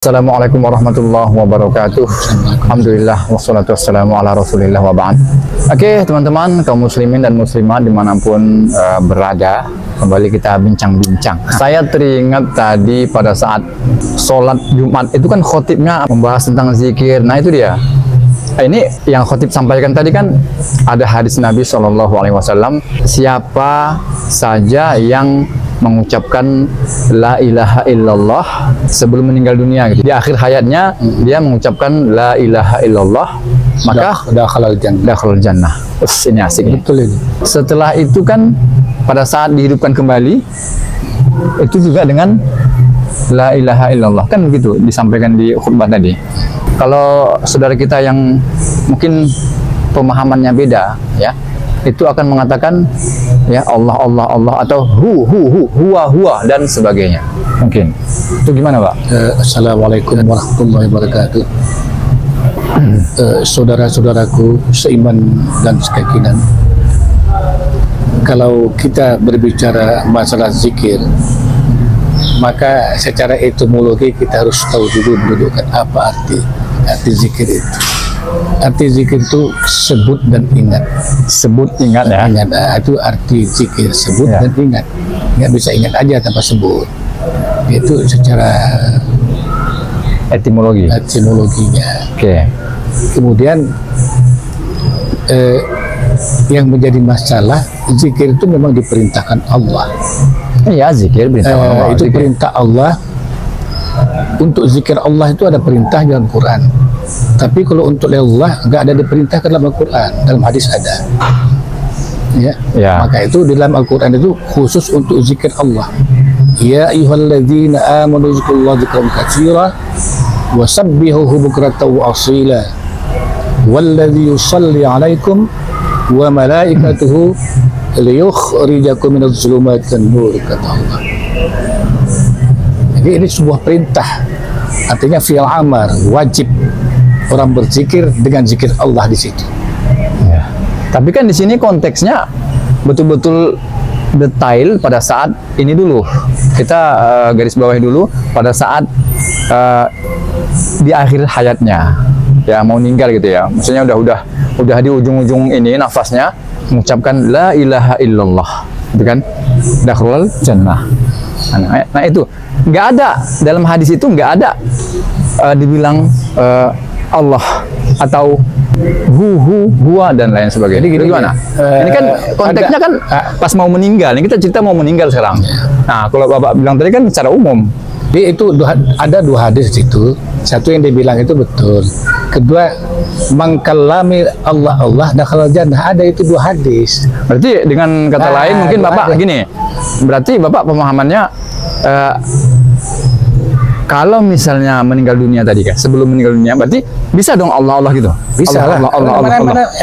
Assalamualaikum warahmatullahi wabarakatuh. Alhamdulillah wassalatu wassalamu ala rasulillah wa ba'd. Oke teman-teman kaum muslimin dan muslimat dimanapun berada, kembali kita bincang-bincang. Saya teringat tadi pada saat sholat Jumat itu kan khotibnya membahas tentang zikir. Nah itu dia. Ini yang khotib sampaikan tadi kan ada hadis Nabi SAW, siapa saja yang mengucapkan la ilaha illallah sebelum meninggal dunia gitu. Di akhir hayatnya dia mengucapkan la ilaha illallah, maka dakhalal jannah. Ini asik. Betul ini. Setelah itu kan pada saat dihidupkan kembali itu juga dengan la ilaha illallah, kan begitu disampaikan di khutbah tadi. Kalau saudara kita yang mungkin pemahamannya beda ya, itu akan mengatakan ya Allah Allah Allah atau huwa dan sebagainya. Mungkin itu gimana Pak? Assalamualaikum warahmatullahi wabarakatuh. Saudara-saudaraku seiman dan sekeyakinan, kalau kita berbicara masalah zikir, maka secara etimologi kita harus tahu dulu menunjukkan apa arti zikir itu. Arti zikir itu sebut dan ingat. Sebut ingat ya. Ingat, itu arti zikir, sebut ya, dan ingat. Nggak bisa ingat aja tanpa sebut. Itu secara etimologinya. Oke. Kemudian yang menjadi masalah, zikir itu memang diperintahkan Allah. Iya, zikir perintah Allah. Itu zikir. Perintah Allah. Untuk zikir Allah itu ada perintah dalam Quran. Tapi kalau untuk Allah nggak ada diperintahkan dalam Al-Quran, dalam hadis ada. Ya. Maka itu di dalam Al-Quran itu khusus untuk zikir Allah. Ya ayyuhalladzina amanu dzkurullaha dzikran katsira wa sabbihuhu bukratan wa asila. Walladzi yusalli 'alaikum wa malaikatuhu liyukhrijakum minadh dhulumati ilan nur, kata Allah. Jadi ini sebuah perintah, artinya fi'il amar, wajib orang berzikir dengan zikir Allah di situ. Ya. Tapi kan di sini konteksnya betul-betul detail pada saat ini dulu. Kita garis bawahi dulu pada saat di akhir hayatnya, ya mau meninggal gitu ya. Maksudnya udah di ujung-ujung ini nafasnya mengucapkan la ilaha illallah, itu kan dakhalal jannah. Nah itu nggak ada dalam hadis itu, nggak ada dibilang Allah atau huwa dan lain sebagainya. Jadi gimana? Ini kan konteksnya kan pas mau meninggal. Ini kita cerita mau meninggal sekarang. Nah kalau Bapak bilang tadi kan secara umum. Jadi itu ada dua hadis itu. Satu yang dibilang itu betul. Kedua, mangkalami Allah dakhalal jannah. Ada itu dua hadis. Berarti dengan kata lain mungkin Bapak gini. Berarti Bapak pemahamannya kalau misalnya meninggal dunia tadi kan, sebelum meninggal dunia berarti bisa dong Allah gitu. Bisa Allah.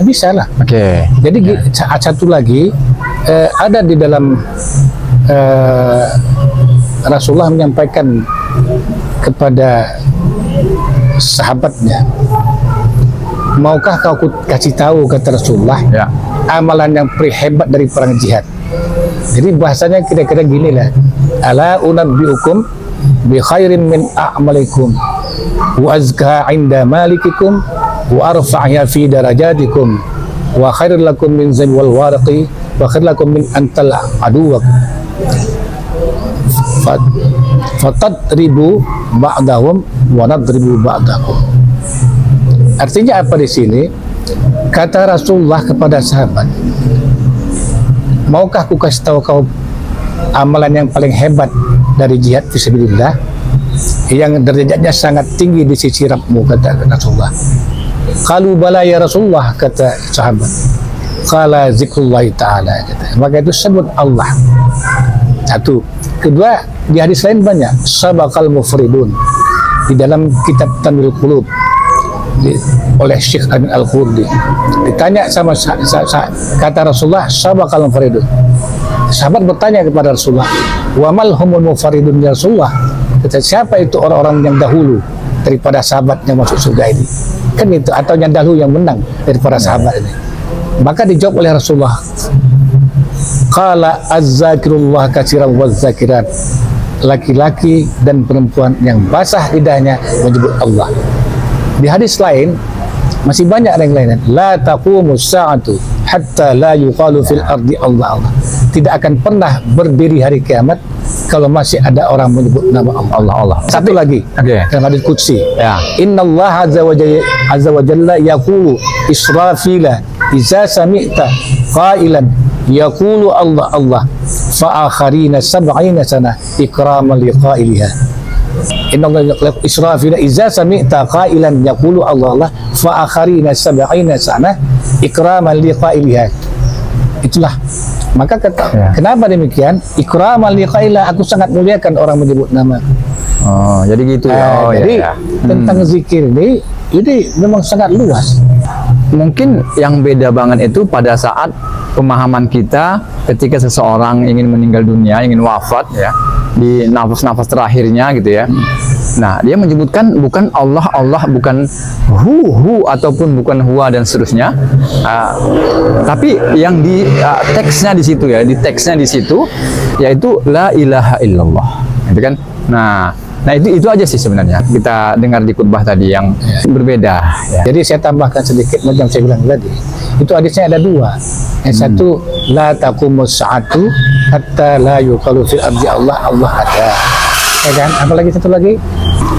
Bisa lah. Oke. Jadi satu lagi ada di dalam Rasulullah menyampaikan kepada sahabatnya, maukah kau kasih tahu, kata Rasulullah, ya, amalan yang paling hebat dari perang jihad. Jadi bahasanya kira-kira gini lah, ala unabbiukum bi khairin min a'malikum wa azka 'inda malikikum wa arfa'ha fi darajatikum wa khairul lakum min zabi wal warqi wa khairul lakum min antal aduwak fatadribu ba'dahum wa nadribu ba'dakum. Artinya apa di sini? Kata Rasulullah kepada sahabat, maukah aku kasih tahu kau amalan yang paling hebat dari jihad fisabilillah, yang derajatnya sangat tinggi di sisi Rabbmu, kata Rasulullah. Qalu bala ya Rasulullah, kata sahabat. Qala zikrullahi ta'ala, kata. Maka itu sebut Allah. Satu. Kedua, di hadis lain banyak. Sabaqal mufridun. Di dalam kitab Tanwirul Qulub oleh Syekh Amin Al-Khurdi, ditanya sama kata Rasulullah, sabaqal mufridun. Sahabat bertanya kepada Rasulullah, wa mal humul mufaridun ya Rasulullah, kata siapa itu orang-orang yang dahulu daripada sahabat yang masuk surga ini, kan itu, atau yang dahulu yang menang daripada sahabat ini. Maka dijawab oleh Rasulullah, qala az-zakirullah katsiran waz-zakirat laki-laki dan perempuan yang basah lidahnya menyebut Allah. Di hadis lain masih banyak yang lain. La taqumus sa'atu hatta la yuqalu fil ardi Allah Allah. Tidak akan pernah berdiri hari kiamat kalau masih ada orang menyebut nama Allah Allah. Satu lagi. Dalam hadis qudsi. Ya. Inna Allah azza wa jalla yaqulu Israfila iza sami'ta qailan yaqulu Allah Allah fa akharina sab'ina sana ikraman liqailiha. Inna Allah Israfila iza sami'ta qailan yaqulu Allah Allah fa akharina sab'ina sana ikraman liqailiha. Itulah maka kenapa demikian? Ikraman liqailiha, aku sangat muliakan orang menyebut nama. Oh, jadi gitu ya. Jadi tentang zikir ini memang sangat luas. Mungkin yang beda banget itu pada saat pemahaman kita ketika seseorang ingin meninggal dunia, ingin wafat ya, di nafas-nafas terakhirnya gitu ya. Nah, dia menyebutkan bukan Allah Allah, bukan hu ataupun bukan huwa dan seterusnya. Tapi yang di teksnya di situ ya, di teksnya di situ yaitu la ilaha illallah. Gitu kan? Nah itu aja sih sebenarnya kita dengar di khutbah tadi yang berbeda. Ya. Jadi saya tambahkan sedikit macam saya bilang tadi. Itu hadisnya ada dua. Yang satu la taqumus sa'atu hatta la yuqalu fil ardi Allah Allah ada. Ya kan? Apalagi satu lagi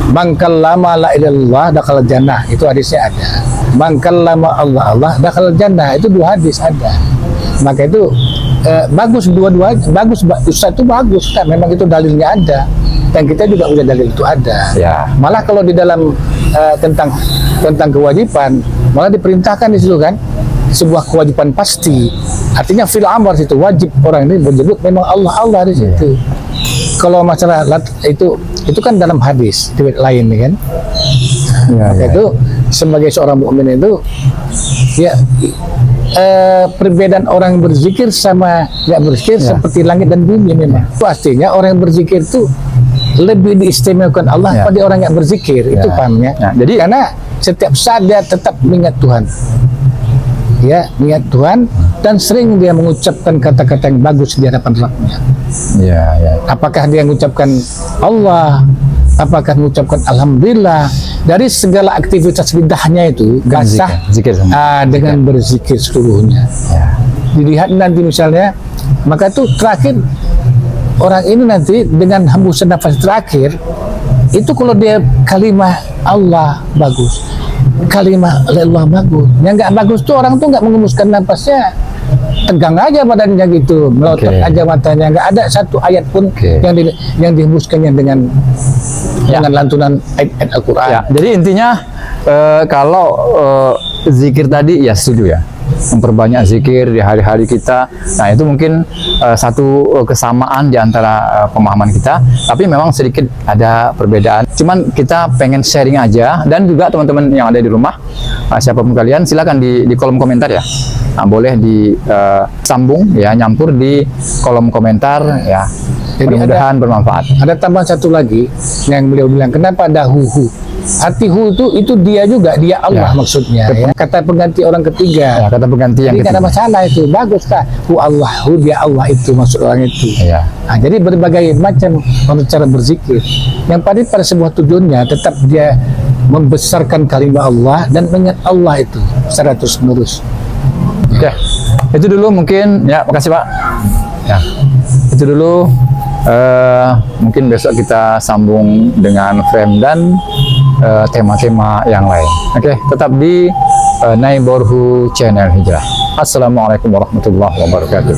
man kallama la ilaha illallah dakhala jannah. Itu hadisnya ada. Man kallama Allah Allah dakhala jannah. Itu dua hadis ada. Maka itu bagus dua-dua bagus. Ustaz itu bagus kan, memang itu dalilnya ada. Dan kita juga punya dalil itu ada. Ya. Malah kalau di dalam tentang kewajiban, malah diperintahkan di situ kan sebuah kewajiban pasti. Artinya fil amr situ wajib orang ini menyebut memang Allah Allah di situ. Kalau masalah itu kan dalam hadis riwayat lain kan. Itu sebagai seorang mukmin itu ya perbedaan orang yang berzikir sama nggak berzikir seperti langit dan bumi memang. Pastinya orang yang berzikir itu lebih diistimewakan Allah pada orang yang berzikir. Itu pahamnya. Jadi karena setiap saat dia tetap mengingat Tuhan. Ya, mengingat Tuhan dan sering dia mengucapkan kata-kata yang bagus di hadapan Rabbnya. Apakah dia mengucapkan Allah, apakah mengucapkan Alhamdulillah, dari segala aktivitas lidahnya itu gasah dengan berzikir seluruhnya. Dilihat nanti misalnya, maka itu terakhir orang ini nanti dengan hembusan nafas terakhir itu kalau dia kalimah Allah bagus, kalimah Allah bagus. Yang nggak bagus tuh orang tuh nggak mengembuskan nafasnya, tegang aja badannya gitu, melotot aja matanya, nggak ada satu ayat pun yang dihembuskannya dengan lantunan ayat Al-Quran. Jadi intinya kalau zikir tadi ya setuju ya, memperbanyak zikir di hari-hari kita. Nah itu mungkin satu kesamaan di antara pemahaman kita, tapi memang sedikit ada perbedaan. Cuman kita pengen sharing aja, dan juga teman-teman yang ada di rumah, siapapun kalian silakan di kolom komentar ya. Nah, boleh disambung ya, nyampur di kolom komentar ya. Jadi mudah-mudahan bermanfaat. Ada tambahan satu lagi yang beliau bilang, kenapa ada hu-hu? Arti hu itu dia juga, dia Allah maksudnya. Ya. Kata pengganti orang ketiga. Kata pengganti yang ketiga. Tidak ada masalah itu, bagus kah? Hu Allah, hu dia Allah itu maksud orang itu. Nah, jadi berbagai macam cara berzikir. Yang pada sebuah tujuannya tetap dia membesarkan kalimat Allah dan mengingat Allah itu secara terus-menerus. Oke, itu dulu mungkin ya. Makasih Pak. Ya, itu dulu. Mungkin besok kita sambung dengan frame dan tema-tema yang lain. Oke, tetap di Neighborhood Channel Hijrah. Assalamualaikum warahmatullahi wabarakatuh.